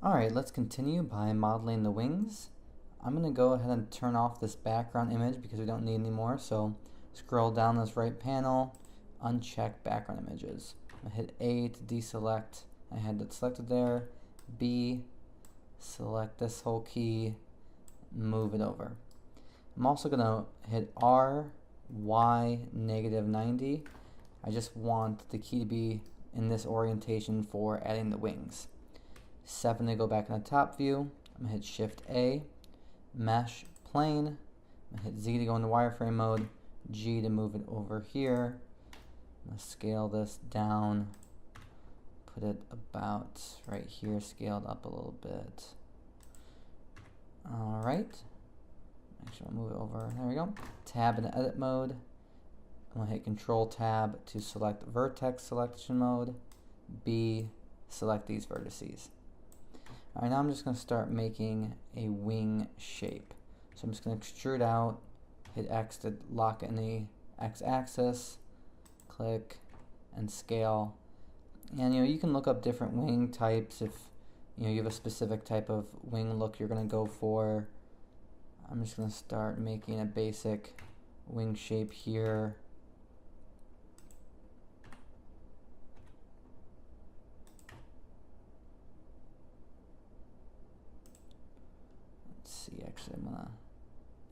Alright, let's continue by modeling the wings. I'm going to go ahead and turn off this background image because we don't need any more. So scroll down this right panel, uncheck background images. I'm going to hit A to deselect. I had it selected there. B, select this whole key, move it over. I'm also going to hit R, Y, -90. I just want the key to be in this orientation for adding the wings. 7 to go back in the top view. I'm going to hit Shift A, Mesh Plane. I'm going to hit Z to go into wireframe mode, G to move it over here. I'm going to scale this down, put it about right here, scaled up a little bit. Alright, actually I'll move it over, there we go. Tab in edit mode. I'm going to hit Control Tab to select vertex selection mode. B, select these vertices. Alright, now I'm just going to start making a wing shape. So I'm just going to extrude out, hit X to lock it in the X-axis, click, and scale. And you can look up different wing types if you have a specific type of wing look you're going to go for. I'm just going to start making a basic wing shape here. Actually, I'm gonna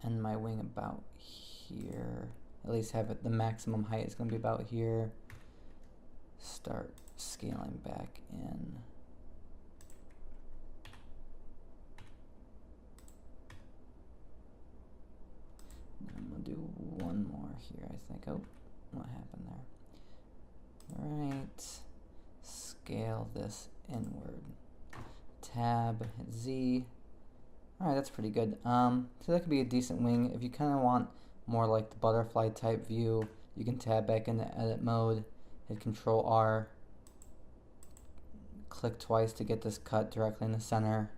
end my wing about here. At least have it, the maximum height is gonna be about here. Start scaling back in. And I'm gonna do one more here, I think. Oh, what happened there? Alright, scale this inward. Tab, hit Z. Alright, that's pretty good. So that could be a decent wing. If you kind of want more like the butterfly type view, you can tab back into edit mode, hit Control R, click twice to get this cut directly in the center,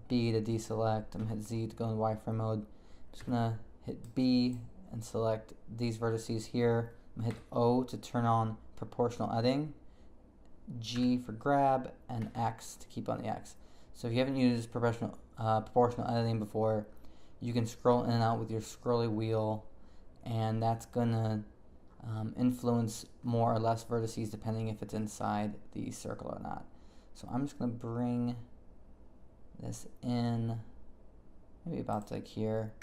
B to deselect, I'm gonna hit Z to go into wireframe mode. I'm just gonna hit B and select these vertices here. I'm gonna hit O to turn on proportional editing, G for grab, and X to keep on the X. So if you haven't used proportional editing before, you can scroll in and out with your scrolly wheel, and that's gonna influence more or less vertices depending if it's inside the circle or not. So I'm just gonna bring this in, maybe about like here,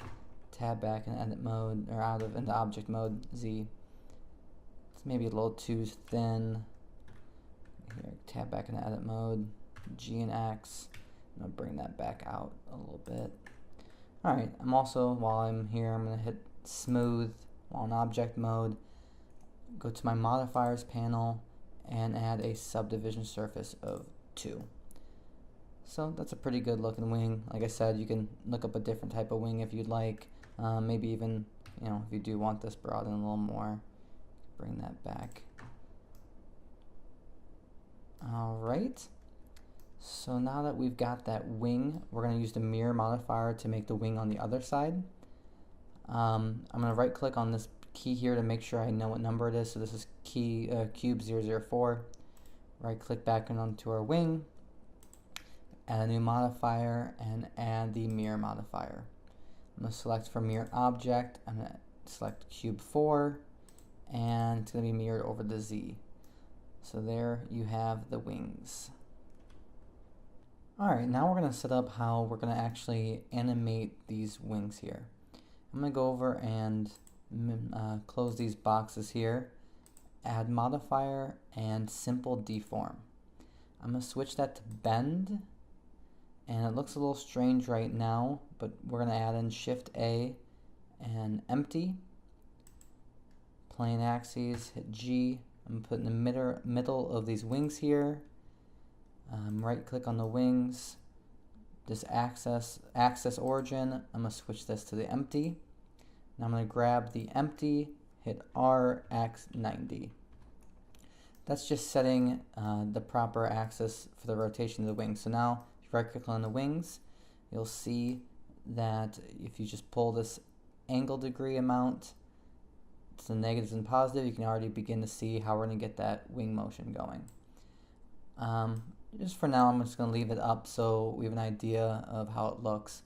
tab back in edit mode, or out of into object mode, Z. It's maybe a little too thin. Here, tab back into edit mode, G and X. I'm going to bring that back out a little bit. Alright, I'm also, while I'm here, I'm going to hit smooth while in object mode, go to my modifiers panel, and add a subdivision surface of 2. So that's a pretty good looking wing. Like I said, you can look up a different type of wing if you'd like. Maybe even, if you do want this broadened a little more, bring that back. Alright. So now that we've got that wing, we're going to use the mirror modifier to make the wing on the other side. I'm going to right click on this key here to make sure I know what number it is. So this is cube 004. Right click back onto our wing, add a new modifier, and add the mirror modifier. I'm going to select from mirror object, I'm going to select cube 4, and it's going to be mirrored over the Z. So there you have the wings. Alright, now we're going to set up how we're going to actually animate these wings here. I'm going to go over and close these boxes here, add modifier, and simple deform. I'm going to switch that to bend, and it looks a little strange right now, but we're going to add in Shift A and empty. Plane axes, hit G. I'm going to put in the middle of these wings here. Right click on the wings, this axis origin, I'm going to switch this to the empty. Now I'm going to grab the empty, hit R, X 90. That's just setting the proper axis for the rotation of the wings. So now if you right click on the wings, you'll see that if you just pull this angle degree amount to the negatives and positive, you can already begin to see how we're going to get that wing motion going. just for now, I'm just going to leave it up so we have an idea of how it looks.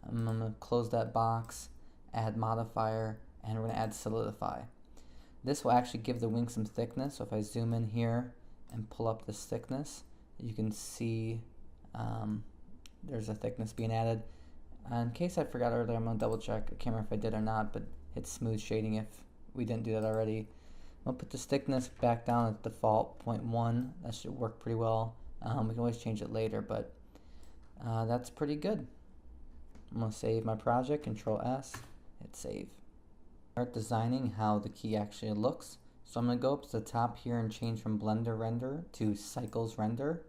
I'm going to close that box, add modifier, and we're going to add solidify. This will actually give the wing some thickness, so if I zoom in here and pull up this thickness, you can see there's a thickness being added. In case I forgot earlier, I'm going to double check. I can't remember if I did or not, but hit smooth shading if we didn't do that already. I'll put this thickness back down at default 0.1. That should work pretty well. We can always change it later, but that's pretty good. I'm going to save my project, Control S, hit save. Start designing how the key actually looks. So I'm going to go up to the top here and change from Blender Render to Cycles Render.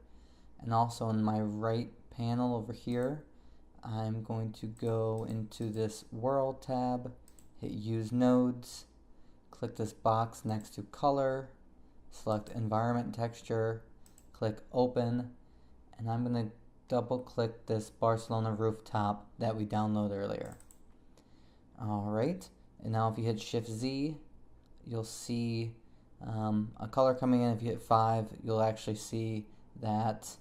And also in my right panel over here, I'm going to go into this World tab, hit Use Nodes, click this box next to Color, select Environment Texture, click Open, and I'm going to double click this Barcelona rooftop that we downloaded earlier. Alright, and now if you hit Shift Z, you'll see a color coming in. If you hit 5, you'll actually see that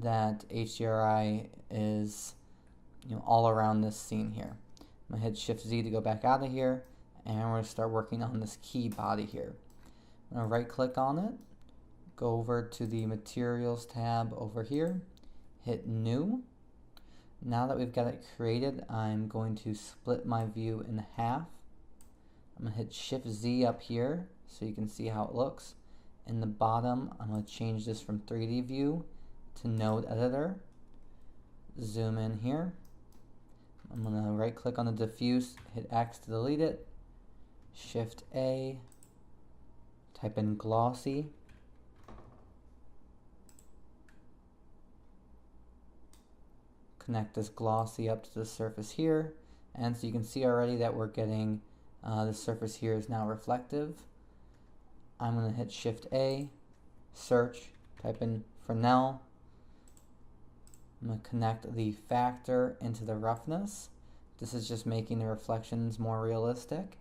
HDRI is all around this scene here. I'm going to hit Shift Z to go back out of here, and we're going to start working on this key body here. I'm going to right click on it, go over to the Materials tab over here, hit New. Now that we've got it created, I'm going to split my view in half. I'm going to hit Shift Z up here so you can see how it looks. In the bottom, I'm going to change this from 3D view to Node Editor. Zoom in here. I'm going to right click on the diffuse, hit X to delete it, Shift A, type in glossy. Connect this glossy up to the surface here, and so you can see already that we're getting the surface here is now reflective. I'm going to hit Shift A, search, type in Fresnel. I'm going to connect the factor into the roughness. This is just making the reflections more realistic.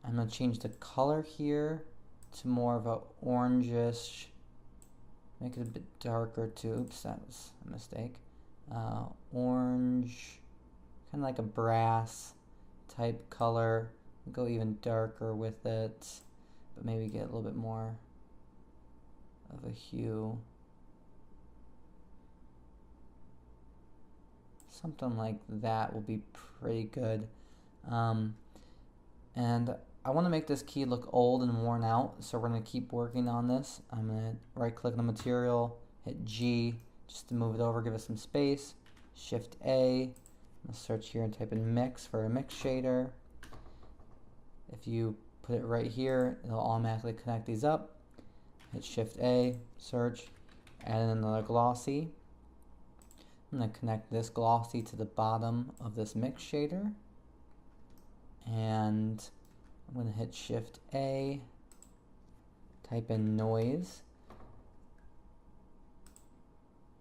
I'm going to change the color here to more of a orangish, make it a bit darker too. Oops, that was a mistake. Orange, kind of like a brass type color. Go even darker with it, but maybe get a little bit more of a hue. Something like that will be pretty good. And I want to make this key look old and worn out, so we're going to keep working on this. I'm going to right click on the material, hit G just to move it over, give it some space. Shift A, I'm going to search here and type in mix for a mix shader. If you put it right here, it'll automatically connect these up. Hit Shift A, search, add in another glossy. I'm going to connect this glossy to the bottom of this mix shader. And I'm going to hit Shift A, type in noise.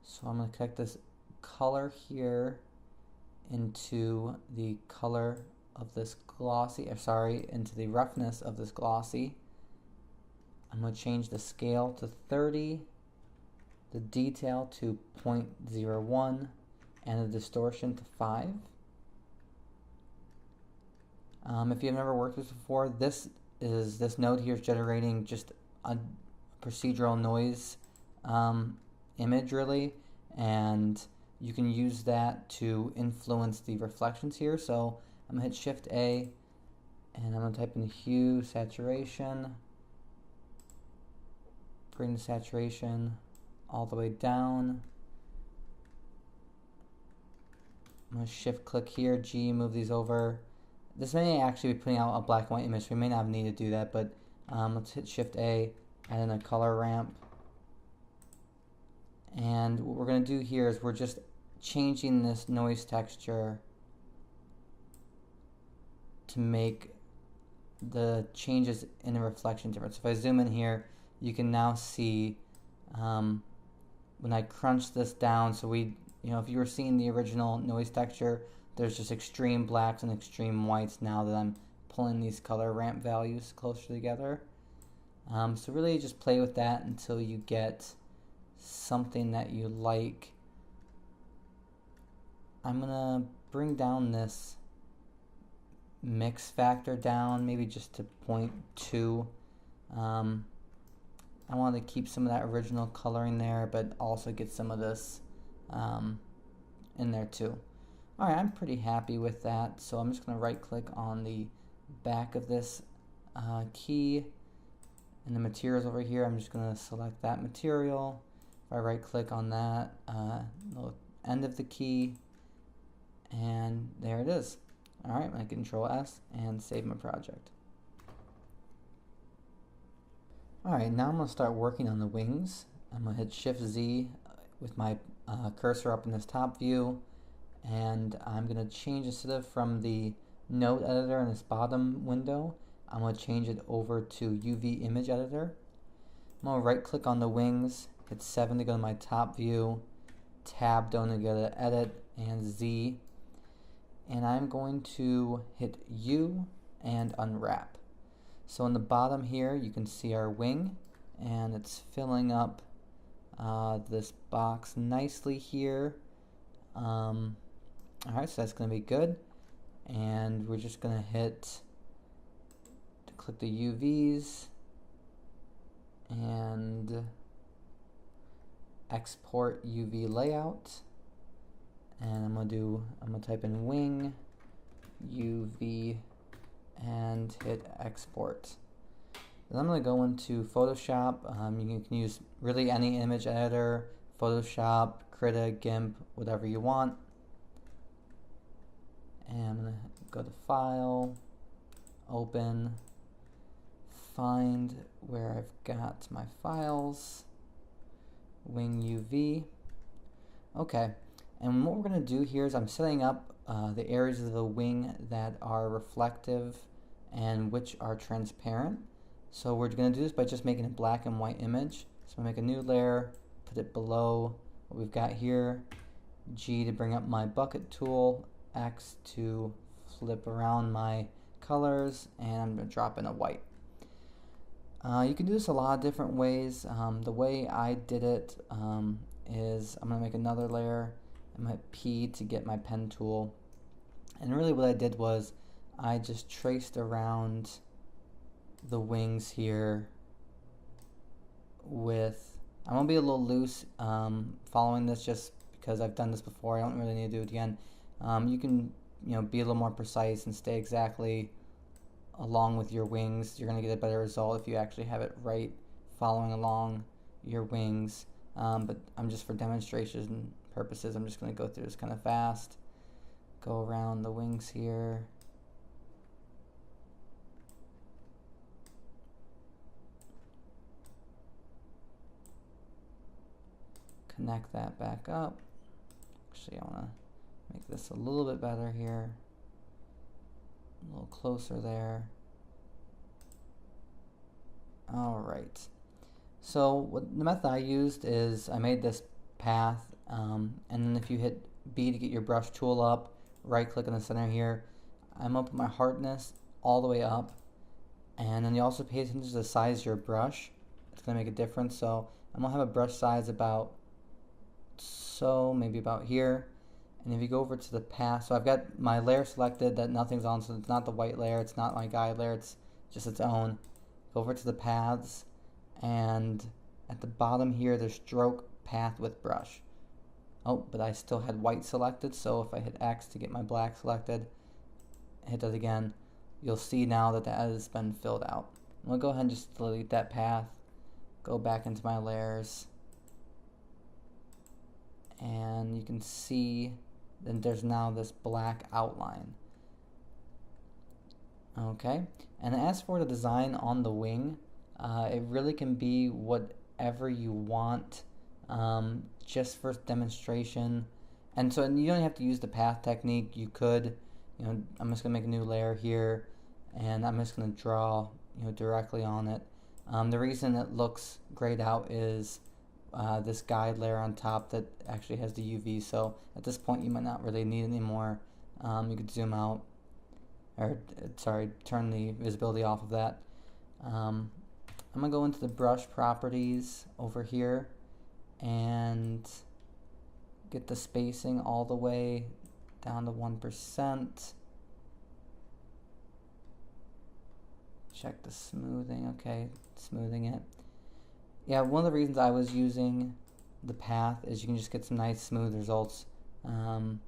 So I'm going to connect this color here into the color of this glossy, into the roughness of this glossy. I'm going to change the scale to 30, the detail to 0.01, and the distortion to 5. If you've never worked with this before, this node here is generating just a procedural noise image really, and you can use that to influence the reflections here. So I'm going to hit Shift A, and I'm going to type in hue, saturation, bring the saturation all the way down. I'm going to shift click here, G, move these over. This may actually be putting out a black and white image, so we may not need to do that, but let's hit Shift A, add in a color ramp. And what we're going to do here is we're just changing this noise texture to make the changes in the reflection different. So if I zoom in here, you can now see when I crunch this down, so if you were seeing the original noise texture, there's just extreme blacks and extreme whites now that I'm pulling these color ramp values closer together. So really just play with that until you get something that you like, I'm gonna bring down this mix factor down, maybe just to 0.2. I want to keep some of that original coloring there, but also get some of this in there too. Alright, I'm pretty happy with that, so I'm just going to right click on the back of this key, and the materials over here, I'm just going to select that material. If I right click on that, the end of the key, and there it is. Alright, I Control S and save my project. Alright, now I'm going to start working on the wings. I'm going to hit Shift Z with my cursor up in this top view, and I'm going to change, instead of from the node editor in this bottom window, I'm going to change it over to UV image editor. I'm going to right click on the wings, hit 7 to go to my top view, tab down to go to edit, and Z, and I'm going to hit U and unwrap. So in the bottom here you can see our wing, and it's filling up this box nicely here. Alright, so that's going to be good, and we're just going to hit to click the UVs and export UV layout, and I'm gonna type in wing UV and hit export. Then I'm going to go into Photoshop. You can use really any image editor, Photoshop, Krita, GIMP, whatever you want. And I'm going to go to File, Open, find where I've got my files, Wing UV. Okay, and what we're going to do here is I'm setting up the areas of the wing that are reflective and which are transparent. So we're going to do this by just making a black and white image. So I'm going to make a new layer, put it below what we've got here, G to bring up my bucket tool, X to flip around my colors, and I'm going to drop in a white. You can do this a lot of different ways. The way I did it is I'm going to make another layer, I'm going to hit P to get my pen tool, and really what I did was I just traced around the wings here with, I'm going to be a little loose following this just because I've done this before. I don't really need to do it again. You can be a little more precise and stay exactly along with your wings. You're going to get a better result if you actually have it right following along your wings. But I'm just, for demonstration purposes, I'm just going to go through this kind of fast. Go around the wings here. Connect that back up. Actually, I want to make this a little bit better here. A little closer there. Alright. So what the method I used is I made this path, and then if you hit B to get your brush tool up, right click in the center here, I'm up my hardness all the way up, and then you also pay attention to the size of your brush. It's going to make a difference. So I'm going to have a brush size about so, maybe about here. And if you go over to the path, so I've got my layer selected that nothing's on, so it's not the white layer, it's not my guide layer, it's just its own. Go over to the paths, and at the bottom here there's stroke path with brush. Oh, but I still had white selected, so if I hit X to get my black selected, hit that again, you'll see now that that has been filled out. I'm going to go ahead and just delete that path, go back into my layers, and you can see that there's now this black outline. Okay, and as for the design on the wing, it really can be whatever you want, just for demonstration. And so you don't have to use the path technique. You could, I'm just gonna make a new layer here, and I'm just gonna draw, directly on it. The reason it looks grayed out is this guide layer on top that actually has the UV, so at this point you might not really need any more. You could zoom out, or turn the visibility off of that. I'm going to go into the brush properties over here, and get the spacing all the way down to 1%. Check the smoothing. Okay, smoothing it. Yeah, one of the reasons I was using the path is you can just get some nice smooth results. You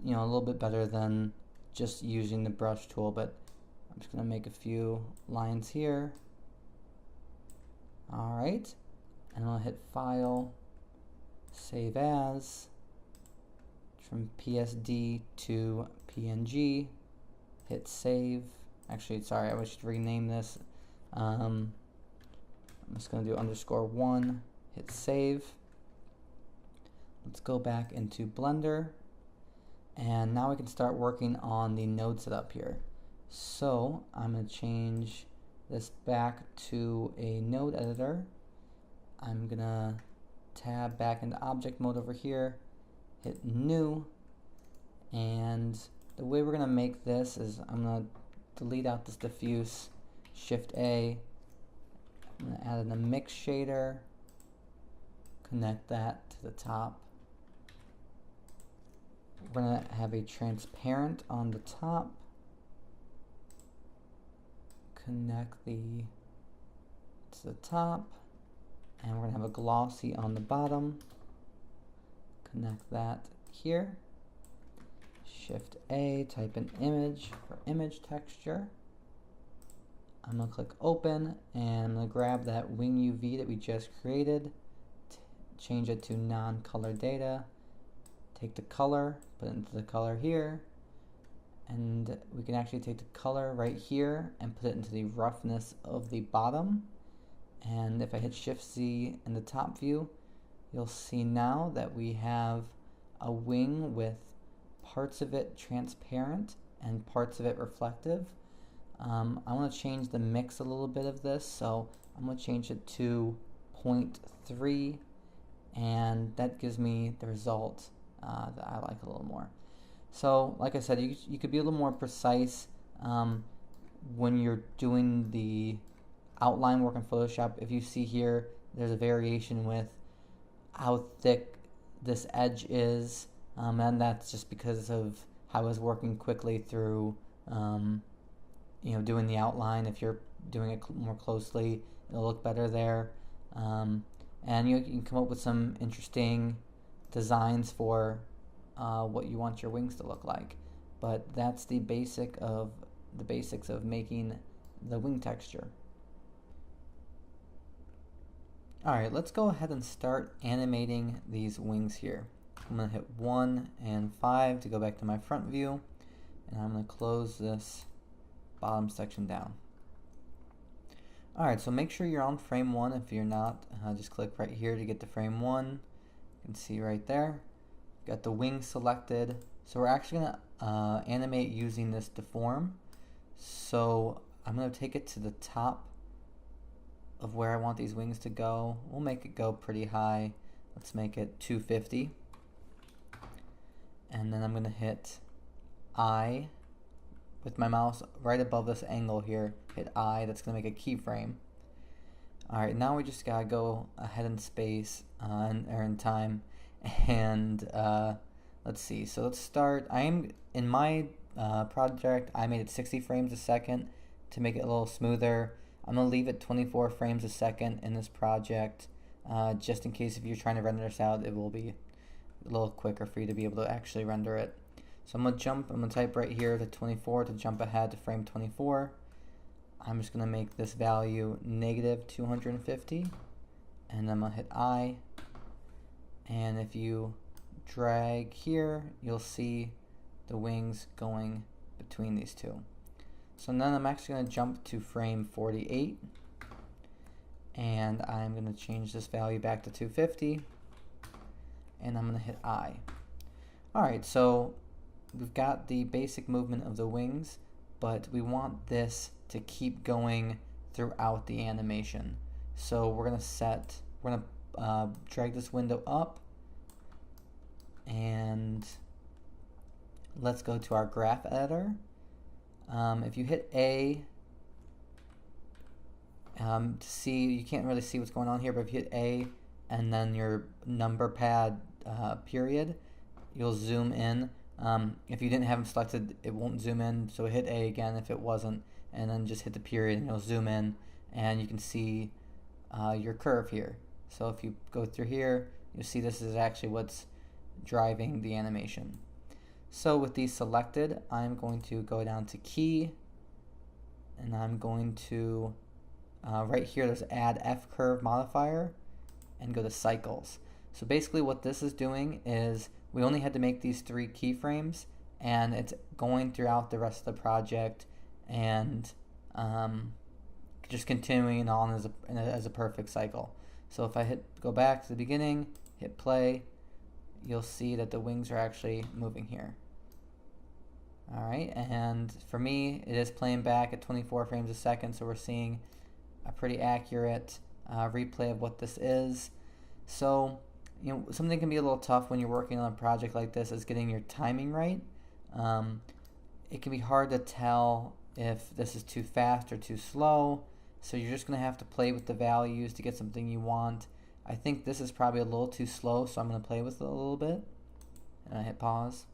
know, a little bit better than just using the brush tool, but I'm just gonna make a few lines here. All right, and I'll hit File, Save As, from PSD to PNG, hit Save. Actually, sorry, I should rename this. I'm just gonna do _1, hit Save. Let's go back into Blender, and now we can start working on the node setup here. So I'm gonna change this back to a node editor. I'm gonna tab back into object mode over here, hit new, and the way we're gonna make this is I'm gonna delete out this diffuse, Shift A, I'm gonna add in a mix shader, connect that to the top. We're gonna have a transparent on the top, connect to the top, and we're gonna have a glossy on the bottom, connect that here. Shift A, type in image for image texture. I'm gonna click open, and I'm gonna grab that wing UV that we just created, change it to non-color data, take the color, put it into the color here, and we can actually take the color right here and put it into the roughness of the bottom. And if I hit Shift Z in the top view, you'll see now that we have a wing with parts of it transparent and parts of it reflective. I want to change the mix a little bit of this, so I'm going to change it to 0.3, and that gives me the result that I like a little more. So like I said, you could be a little more precise when you're doing the outline work in Photoshop. If you see here, there's a variation with how thick this edge is, and that's just because of how I was working quickly through you know, doing the outline. If you're doing it more closely, it'll look better there. And you can come up with some interesting designs for what you want your wings to look like. But that's the basics of making the wing texture. Alright, let's go ahead and start animating these wings here. I'm going to hit 1 and 5 to go back to my front view, and I'm going to close this bottom section down. Alright, so make sure you're on frame 1. If you're not, just click right here to get to frame 1. You can see right there, got the wing selected. So we're actually going to animate using this deform. So I'm going to take it to the top of where I want these wings to go. We'll make it go pretty high. Let's make it 250. And then I'm going to hit I with my mouse right above this angle here. Hit I, that's going to make a keyframe. Alright, now we just got to go ahead in space or in time. And let's see, so let's start. In my project, I made it 60 frames a second to make it a little smoother. I'm going to leave it 24 frames a second in this project, just in case if you're trying to render this out, it will be a little quicker for you to be able to actually render it. So I'm going to type right here to 24 to jump ahead to frame 24. I'm just going to make this value -250, and I'm going to hit I. And if you drag here, you'll see the wings going between these two. So then I'm actually going to jump to frame 48, and I'm going to change this value back to 250, and I'm going to hit I. Alright, so we've got the basic movement of the wings, but we want this to keep going throughout the animation. So we're going to drag this window up, and let's go to our graph editor. If you hit A to see, you can't really see what's going on here, but if you hit A, and then your number pad period, you'll zoom in. If you didn't have them selected, it won't zoom in, so hit A again if it wasn't, and then just hit the period and you'll zoom in, and you can see your curve here. So if you go through here, you'll see this is actually what's driving the animation. So with these selected, I'm going to go down to key, and I'm going to, right here there's add F curve modifier, and go to cycles. So basically what this is doing is we only had to make these 3 keyframes, and it's going throughout the rest of the project and just continuing on as a perfect cycle. So if I go back to the beginning, hit play, you'll see that the wings are actually moving here. Alright, and for me, it is playing back at 24 frames a second, so we're seeing a pretty accurate replay of what this is. So, something can be a little tough when you're working on a project like this is getting your timing right. It can be hard to tell if this is too fast or too slow, so you're just going to have to play with the values to get something you want. I think this is probably a little too slow, so I'm going to play with it a little bit. And I hit pause.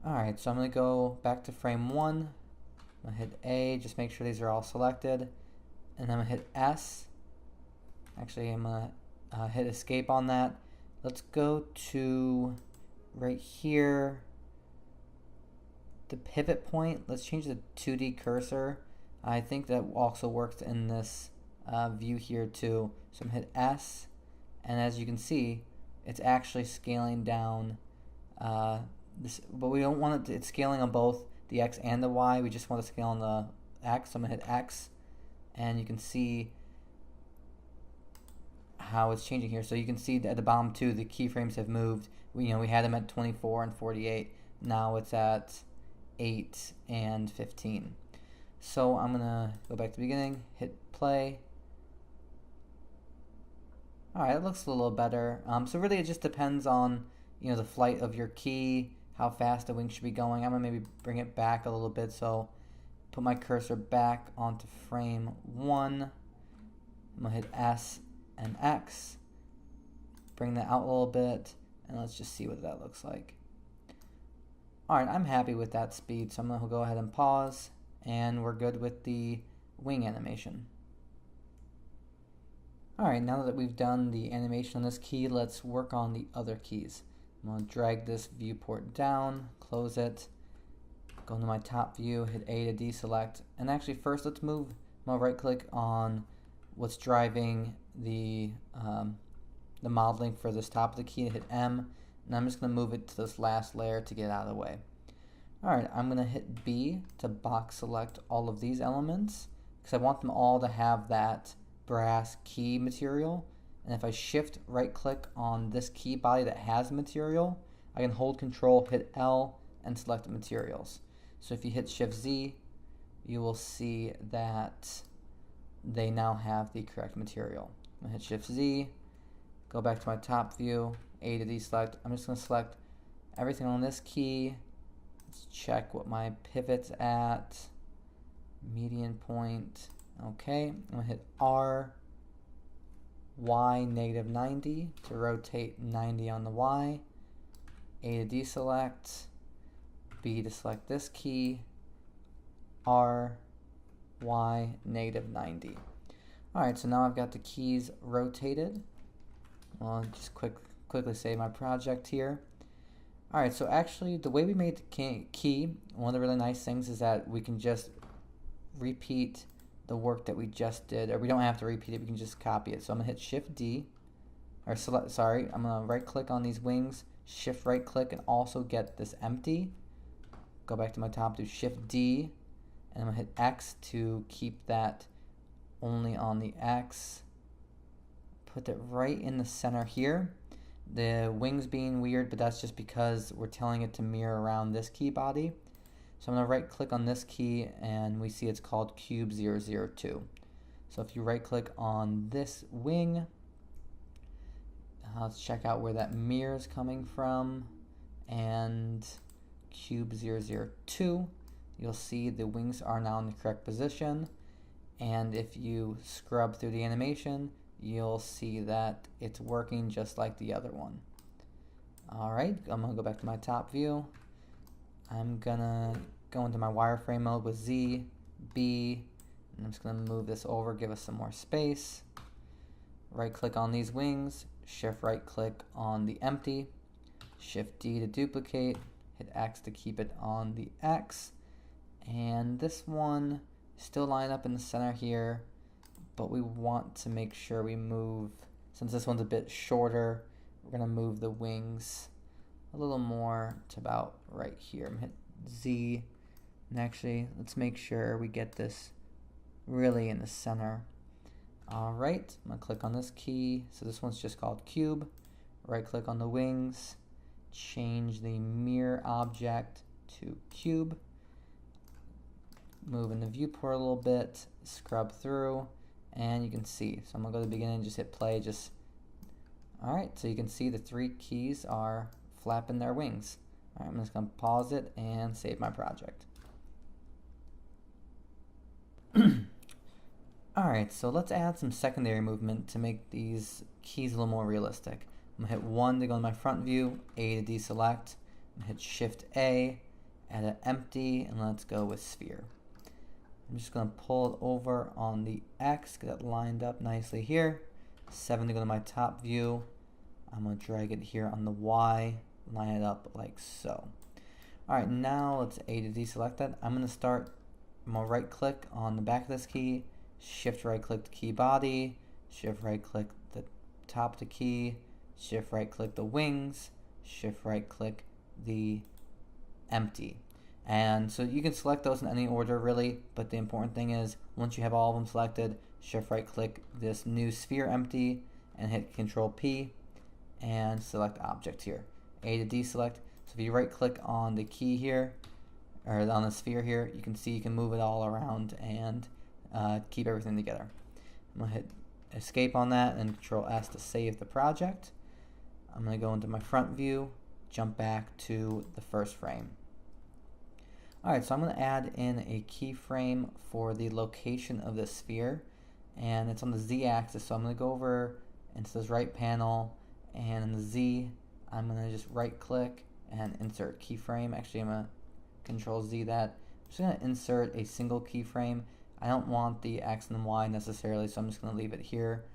Alright, so I'm going to go back to frame 1. I'm going to hit A, just make sure these are all selected. And then I'm going to hit S. Actually, I'm going to hit escape on that. Let's go to right here, the pivot point. Let's change the 2D cursor. I think that also works in this view here too. So I'm going to hit S, and as you can see, it's actually scaling down this, but we don't want it it's scaling on both the X and the Y. We just want to scale on the X. So I'm going to hit X, and you can see how it's changing here. So you can see at the bottom too, the keyframes have moved. We had them at 24 and 48. Now it's at 8 and 15. So I'm gonna go back to the beginning, hit play. Alright, it looks a little better. So really it just depends on the flight of your key, how fast the wing should be going. I'm gonna maybe bring it back a little bit, so put my cursor back onto frame 1. I'm gonna hit S and X, bring that out a little bit, and let's just see what that looks like. Alright, I'm happy with that speed, so I'm going to go ahead and pause, and we're good with the wing animation. Alright, now that we've done the animation on this key, let's work on the other keys. I'm going to drag this viewport down, close it, go into my top view, hit A to deselect, and actually first let's move, I'm going to right click on what's driving the modeling for this top of the key, hit M, and I'm just going to move it to this last layer to get it out of the way. Alright, I'm going to hit B to box select all of these elements, because I want them all to have that brass key material, and if I shift right click on this key body that has material, I can hold control, hit L, and select the materials. So if you hit shift Z, you will see that they now have the correct material. I'm going to hit shift Z, go back to my top view, A to deselect. I'm just going to select everything on this key. Let's check what my pivot's at. Median point. Okay, I'm going to hit R, Y -90 to rotate 90 on the Y. A to deselect. B to select this key. R, Y -90. Alright, so now I've got the keys rotated. I'll just quickly save my project here. Alright, so actually the way we made the key, one of the really nice things is that we can just repeat the work that we just did, or we don't have to repeat it, we can just copy it. So I'm going to hit Shift D, or select, sorry, I'm going to right click on these wings, Shift right click, and also get this empty. Go back to my top, do Shift D, and I'm going to hit X to keep that only on the X. Put that right in the center here. The wings being weird, but that's just because we're telling it to mirror around this key body. So I'm going to right click on this key, and we see it's called Cube 002. So if you right click on this wing, let's check out where that mirror is coming from, and Cube 002, you'll see the wings are now in the correct position. And if you scrub through the animation, you'll see that it's working just like the other one. Alright, I'm going to go back to my top view. I'm going to go into my wireframe mode with Z, B, and I'm just going to move this over, give us some more space. Right click on these wings, shift right click on the empty, shift D to duplicate, hit X to keep it on the X, and this one still line up in the center here, but we want to make sure we move, since this one's a bit shorter, we're going to move the wings a little more to about right here. I'm going to hit Z, and actually let's make sure we get this really in the center. Alright, I'm going to click on this key. So this one's just called cube. Right click on the wings, change the mirror object to cube, move in the viewport a little bit, scrub through, and you can see. So I'm going to go to the beginning, just hit play. Alright, so you can see the three keys are flapping their wings. Alright, I'm just going to pause it and save my project. Alright, so let's add some secondary movement to make these keys a little more realistic. I'm going to hit 1 to go to my front view, A to deselect, I'm going to hit Shift A, add an empty, and let's go with sphere. I'm just going to pull it over on the X, get it lined up nicely here. 7 to go to my top view, I'm going to drag it here on the Y, line it up like so. Alright, now let's A to deselect that. I'm going to right click on the back of this key, shift right click the key body, shift right click the top of the key, shift right click the wings, shift right click the empty. And so you can select those in any order really, but the important thing is once you have all of them selected, shift right click this new sphere empty and hit Control P and select object here. A to deselect. So if you right click on the key here, or on the sphere here, you can see you can move it all around and keep everything together. I'm going to hit escape on that and Control S to save the project. I'm going to go into my front view, jump back to the first frame. Alright, so I'm going to add in a keyframe for the location of the sphere, and it's on the Z axis, so I'm going to go over into this right panel, and in the Z, I'm going to just right click and insert keyframe. Actually, I'm going to Control Z that. I'm just going to insert a single keyframe. I don't want the X and Y necessarily, so I'm just going to leave it here.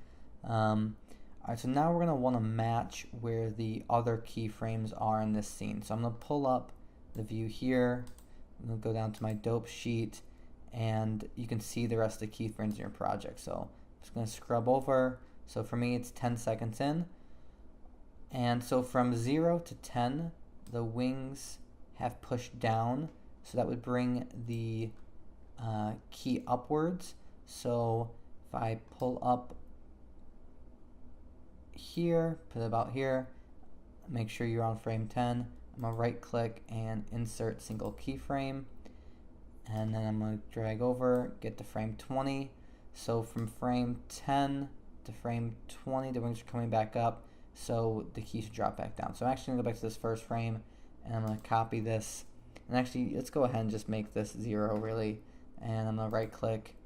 Alright, so now we're going to want to match where the other keyframes are in this scene. So I'm going to pull up the view here. I'm going to go down to my dope sheet, and you can see the rest of the keyframes in your project. So I'm just going to scrub over. So for me, it's 10 seconds in. And so from 0 to 10, the wings have pushed down. So that would bring the key upwards. So if I pull up here, put it about here, make sure you're on frame 10. I'm going to right click and insert single keyframe, and then I'm going to drag over, get to frame 20. So from frame 10 to frame 20, the wings are coming back up, so the key should drop back down. So I'm actually going to go back to this first frame, and I'm going to copy this, and actually let's go ahead and just make this 0 really, and I'm going to right click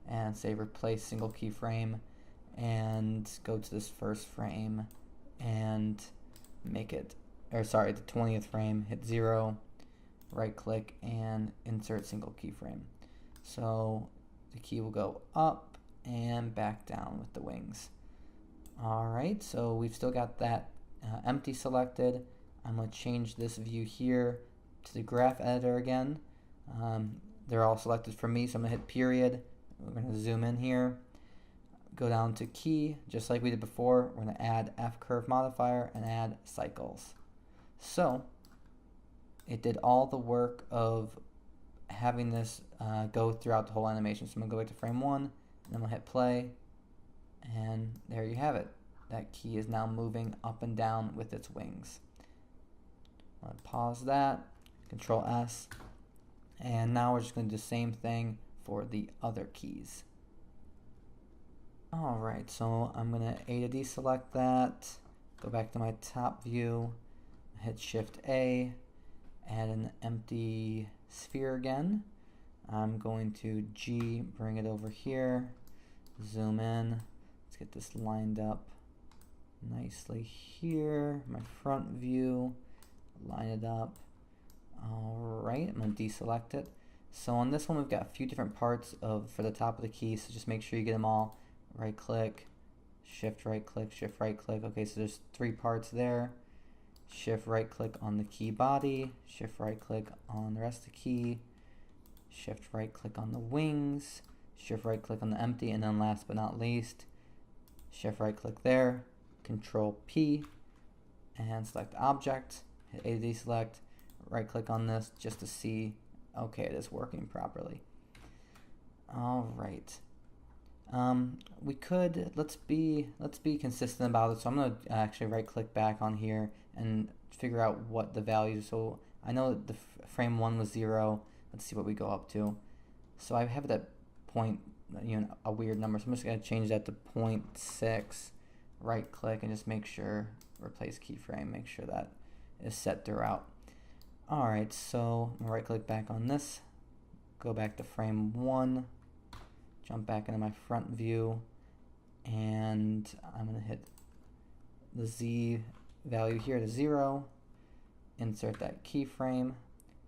and say replace single keyframe, and go to this first frame and make it, or sorry, the 20th frame, hit 0, right click and insert single keyframe. So the key will go up and back down with the wings. Alright, so we've still got that empty selected. I'm going to change this view here to the graph editor again. They're all selected for me, so I'm going to hit period. We're going to zoom in here, go down to key, just like we did before. We're going to add F curve modifier and add cycles. So it did all the work of having this go throughout the whole animation. So I'm going to go back to frame 1, and then we'll hit play, and there you have it. That key is now moving up and down with its wings. I'm going to pause that, Control S, and now we're just going to do the same thing for the other keys. Alright, so I'm going to A to deselect that, go back to my top view, hit Shift A, add an empty sphere again. I'm going to G, bring it over here, zoom in. Let's get this lined up nicely here. My front view, line it up. All right, I'm gonna deselect it. So on this one, we've got a few different parts for the top of the key, so just make sure you get them all. Right click, shift right click, shift right click. Okay, so there's 3 parts there. Shift right click on the key body, shift right click on the rest of the key, shift right click on the wings, shift right click on the empty, and then last but not least, shift right click there, Control P, and select object, hit A to deselect, right click on this just to see, okay, it is working properly. All right. We could, let's be consistent about it. So I'm gonna actually right click back on here and figure out what the value. So I know the frame 1 was 0. Let's see what we go up to. So I have it at point, a weird number. So I'm just gonna change that to 0.6. Right click and just make sure, replace keyframe, make sure that is set throughout. All right, so I'm gonna right click back on this, go back to frame 1, jump back into my front view, and I'm gonna hit the Z value here to 0, insert that keyframe,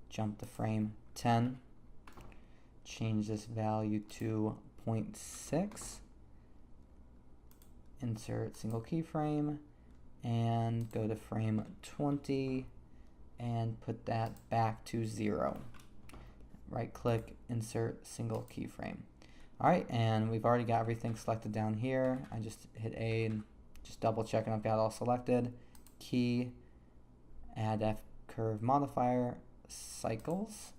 jump to frame 10, change this value to 0.6, insert single keyframe, and go to frame 20, and put that back to 0. Right click, insert single keyframe. Alright, and we've already got everything selected down here. I just hit A and just double checking I've got it all selected. Key, add F curve modifier, cycles.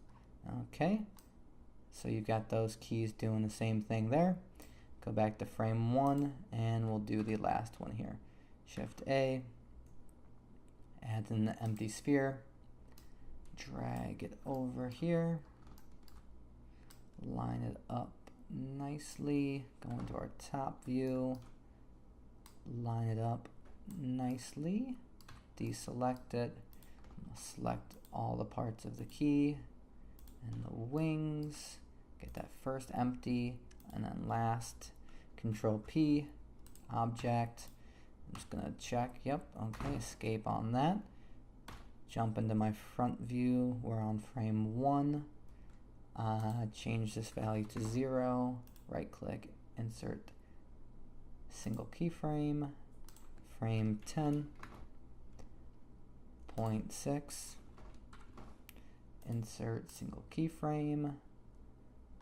Okay, so you've got those keys doing the same thing there. Go back to frame 1 and we'll do the last one here. Shift A, add in the empty sphere, drag it over here, line it up nicely, go into our top view, line it up nicely, deselect it, select all the parts of the key and the wings, get that first empty, and then last, Control P, object. I'm just gonna check, yep, okay, escape on that. Jump into my front view, we're on frame 1. Change this value to 0, right click, insert single keyframe, frame 10, 0.6, insert single keyframe,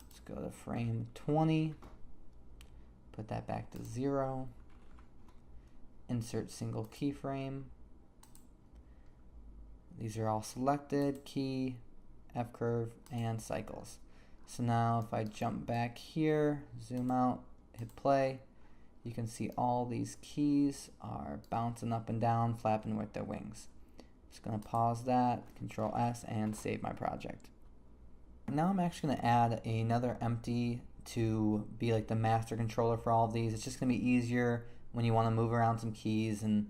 let's go to frame 20, put that back to 0, insert single keyframe. These are all selected, key, F curve, and cycles. So now if I jump back here, zoom out, hit play, you can see all these keys are bouncing up and down, flapping with their wings. Just gonna pause that, Control S, and save my project. Now I'm actually gonna add another empty to be like the master controller for all of these. It's just gonna be easier when you wanna move around some keys, and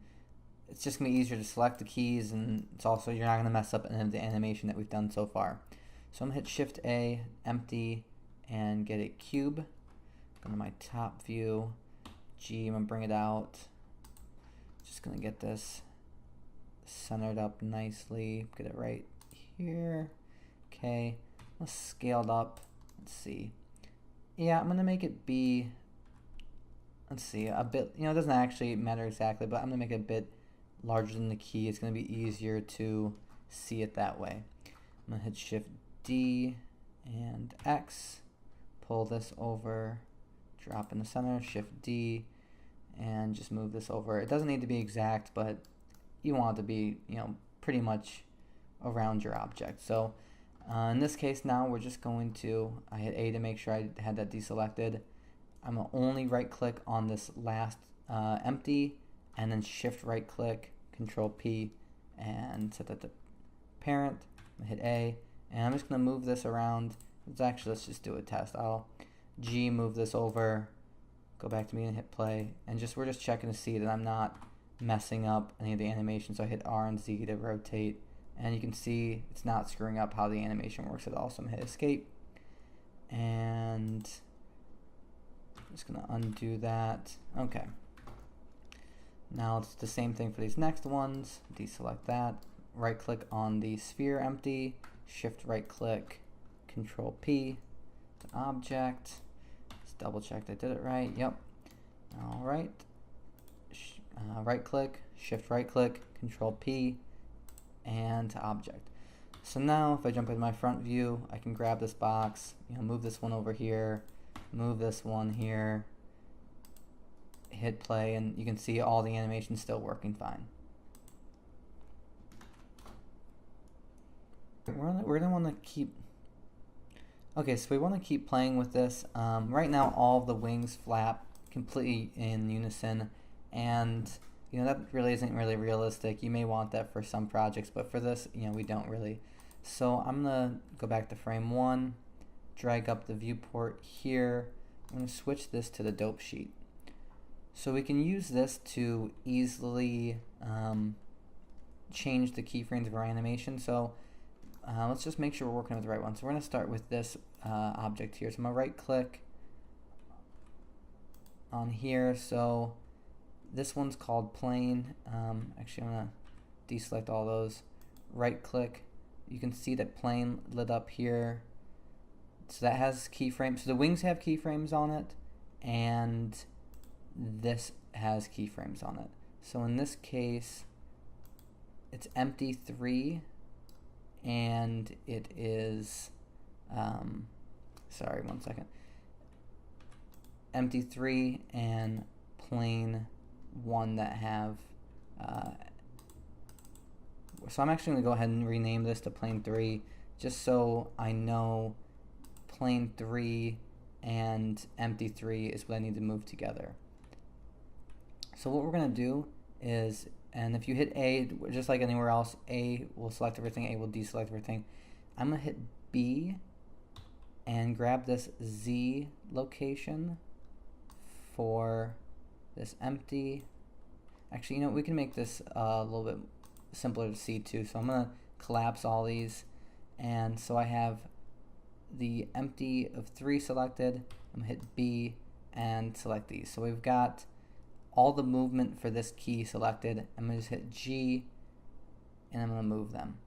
it's just gonna be easier to select the keys, and it's also, you're not gonna mess up any of the animation that we've done so far. So I'm gonna hit Shift A, empty, and get a cube. Go to my top view, G, I'm gonna bring it out. Just gonna get this centered up nicely, get it right here. Okay, let's scale it up. Let's see. Yeah, I'm gonna make it be, let's see, a bit, it doesn't actually matter exactly, but I'm gonna make it a bit larger than the key. It's gonna be easier to see it that way. I'm gonna hit Shift D and X, pull this over, drop in the center, Shift D, and just move this over. It doesn't need to be exact, but you want it to be, pretty much around your object. So in this case now we're just going to, I hit A to make sure I had that deselected. I'm gonna only right click on this last empty, and then shift right click, Control P, and set that to parent. I'm gonna hit A, and I'm just gonna move this around. Let's just do a test. I'll G, move this over, go back to me and hit play, and we're just checking to see that I'm not messing up any of the animation. So I hit R and Z to rotate, and you can see it's not screwing up how the animation works at all. So I'm gonna hit escape, and just gonna undo that. Okay. Now it's the same thing for these next ones. Deselect that. Right click on the sphere empty. Shift right click. Control P. It's an object. Let's double check that I did it right. Yep. All right. Right click. Shift right click. Control P. And to object. So now if I jump into my front view, I can grab this box, move this one over here, move this one here, hit play, and you can see all the animations still working fine. We're gonna want to keep. Okay, so we want to keep playing with this. Right now, all of the wings flap completely in unison, and that really isn't really realistic. You may want that for some projects, but for this, we don't really. So I'm gonna go back to frame 1, drag up the viewport here. I'm gonna switch this to the dope sheet. So we can use this to easily change the keyframes of our animation. So let's just make sure we're working with the right one. So we're gonna start with this object here. So I'm gonna right click on here. So this one's called plane. Actually, I'm gonna deselect all those. Right click. You can see that plane lit up here. So that has keyframes. So the wings have keyframes on it, and this has keyframes on it. So in this case, it's empty 3, and it is, sorry, one second. Empty 3 and plane 1 that have, so I'm actually going to go ahead and rename this to plane 3, just so I know plane 3 and empty 3 is what I need to move together. So what we're going to do is, and if you hit A, just like anywhere else, A will select everything, A will deselect everything. I'm going to hit B and grab this Z location for this empty. Actually, we can make this a little bit simpler to see too. So I'm going to collapse all these, and so I have the empty of 3 selected. I'm going to hit B and select these. So we've got all the movement for this key selected. I'm going to just hit G and I'm going to move them.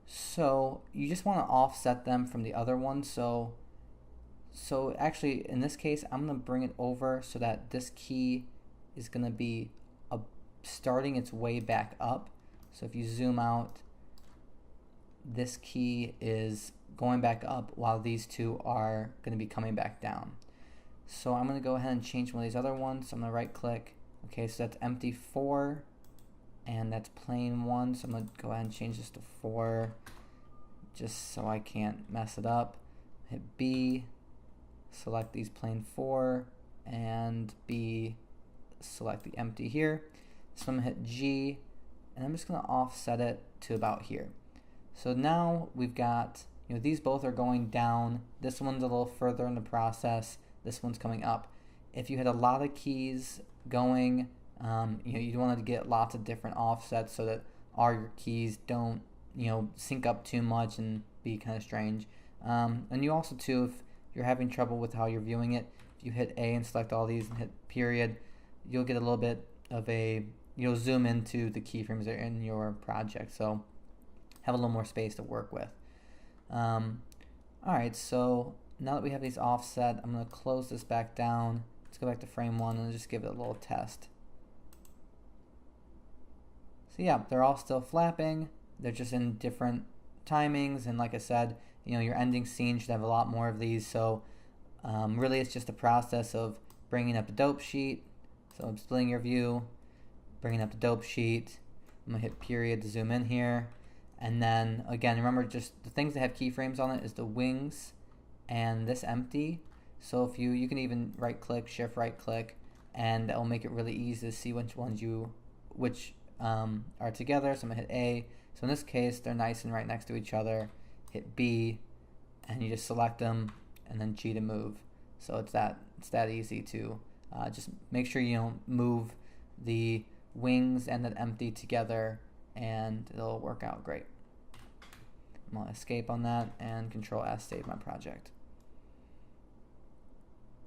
So you just want to offset them from the other one. So actually in this case, I'm going to bring it over so that this key is going to be starting its way back up. So if you zoom out, this key is going back up while these two are going to be coming back down. So I'm going to go ahead and change one of these other ones. So I'm going to right click. Okay, so that's empty 4 and that's plane 1. So I'm going to go ahead and change this to 4 just so I can't mess it up. Hit B, select these plane 4, and B, select the empty here. So I'm going to hit G, and I'm just going to offset it to about here. So now we've got, these both are going down. This one's a little further in the process. This one's coming up. If you had a lot of keys going, you wanted to get lots of different offsets so that all your keys don't, sync up too much and be kind of strange. And you also too, if you're having trouble with how you're viewing it, if you hit A and select all these and hit period, you'll get a little bit of a, you'll zoom into the keyframes that are in your project. So have a little more space to work with. Alright, so now that we have these offset, I'm going to close this back down. Let's go back to frame 1 and just give it a little test. So yeah, they're all still flapping. They're just in different timings, and like I said, your ending scene should have a lot more of these. So really it's just a process of bringing up the dope sheet. So I'm splitting your view, bringing up the dope sheet. I'm going to hit period to zoom in here. And then again, remember, just the things that have keyframes on it is the wings and this empty. So if you can even right click, shift right click, and that will make it really easy to see which ones are together. So I'm gonna hit A. So in this case, they're nice and right next to each other. Hit B, and you just select them, and then G to move. So it's that easy to just make sure you don't move the wings and that empty together, and it'll work out great. I'm gonna escape on that and Control S, save my project.